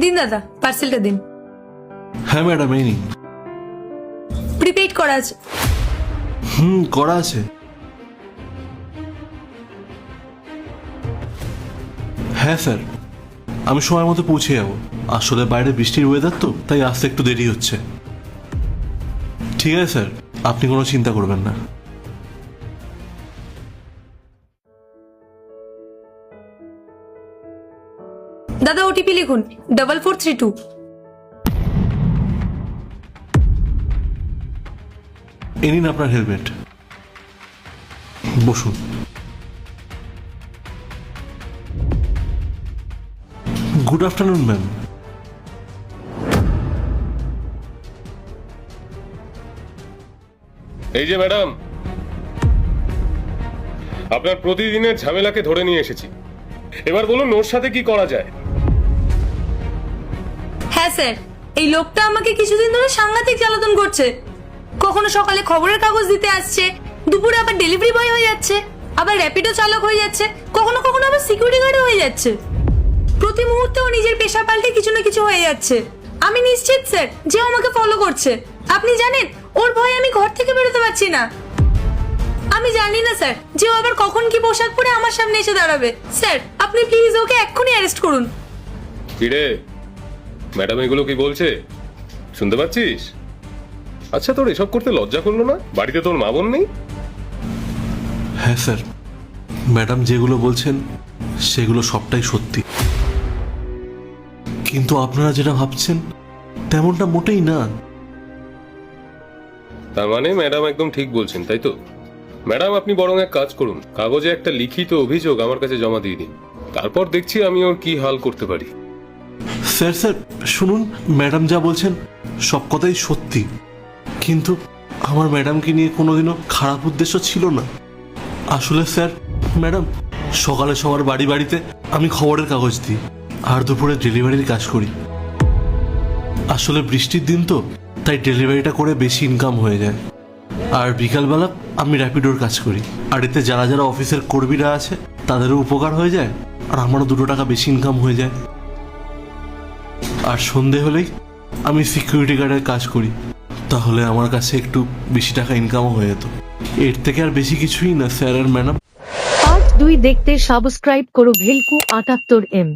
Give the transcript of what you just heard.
দিন দাদা, পার্সেলটা দিন। হ্যাঁ ম্যাডাম, এই নিন। প্রিপেইড করা আছে। করা আছে। হ্যাঁ স্যার, আমি সময় মতো পৌঁছে যাবো। আসলে বাইরে বৃষ্টির ওয়েদার তো, তাই আসতে একটু দেরি হচ্ছে। ঠিক আছে স্যার, আপনি কোনো চিন্তা করবেন না। দাদা ওটিপি লিখুন 4432। এ নিন আপনার হেলমেট, বসুন। Good afternoon ma'am. এই যে ম্যাডাম, আপনার প্রতিদিনের ঝামেলাকে ধরে নিয়ে এসেছি। এবার বলুন ওর সাথে কি করা যায়। হ্যাঁ স্যার, এই লোকটা আমাকে কিছুদিন ধরে সাংঘাতিক জ্বালাতন করছে। কখনো সকালে খবরের কাগজ দিতে আসছে, দুপুরে আবার ডেলিভারি বয় হয়ে যাচ্ছে, আবার র্যাপিডো চালক হয়ে যাচ্ছে, কখনো কখনো আবার সিকিউরিটি গার্ডও হয়ে যাচ্ছে। প্রতি মুহূর্তে ও নিজের পেশা পাল্টে কিছু না কিছু হয়ে যাচ্ছে। আমি নিশ্চিত স্যার যে ও আমাকে ফলো করছে। আপনি জানেন ওর ভয়ে আমি ঘর থেকে বেরোতে পারছি না। আমি জানি না স্যার যে ও আবার কখন কি পোশাক পরে আমার সামনে এসে দাঁড়াবে। স্যার আপনি প্লিজ ওকে এক্ষুনি অ্যারেস্ট করুন। কি রে ম্যাডাম, এগুলো কি বলছে শুনতে পাচ্ছিস? আচ্ছা, তোর এসব করতে লজ্জা করলো না? বাড়িতে তোর মা বোন নেই? হ্যাঁ স্যার, ম্যাডাম যেগুলো বলছেন সেগুলো সবটাই সত্যি, কিন্তু আপনারা যেটা ভাবছেন তেমনটা মোটেই না। তার মানে ম্যাডাম একদম ঠিক বলছেন, তাই তো? ম্যাডাম আপনি বরং এক কাজ করুন, কাগজে একটা লিখিত অভিযোগ আমার কাছে জমা দিয়ে দিন। তারপর দেখছি আমি ওর কি হাল করতে পারি। স্যার স্যার শুনুন, ম্যাডাম যা বলছেন সব কথাই সত্যি, কিন্তু আমার ম্যাডামকে নিয়ে কোনোদিনও খারাপ উদ্দেশ্য ছিল না। আসলে স্যার, ম্যাডাম সকালে সবার বাড়ি বাড়িতে আমি খবরের কাগজ দিই, আর দুপুরে ডেলিভারির কাজ করি। আসলে বৃষ্টির দিন তো, তাই ডেলিভারিটা করে বেশি ইনকাম হয়ে যায়। আর বিকালবেলা আমি র্যাপিডোর কাজ করি, আর এতে যারা যারা অফিসের কর্মীরা আছে তাদেরও উপকার হয়ে যায়, আর আমারও 2 টাকা বেশি ইনকাম হয়ে যায়। আর সন্ধে হলেই আমি সিকিউরিটি গার্ডের কাজ করি, তাহলে আমার কাছে একটু বেশি টাকা ইনকামও হয়ে যেত। এর থেকে আর বেশি কিছুই না স্যার আর ম্যাডাম। পার্ট 2 দেখতে সাবস্ক্রাইব করো ভেলকু 78M।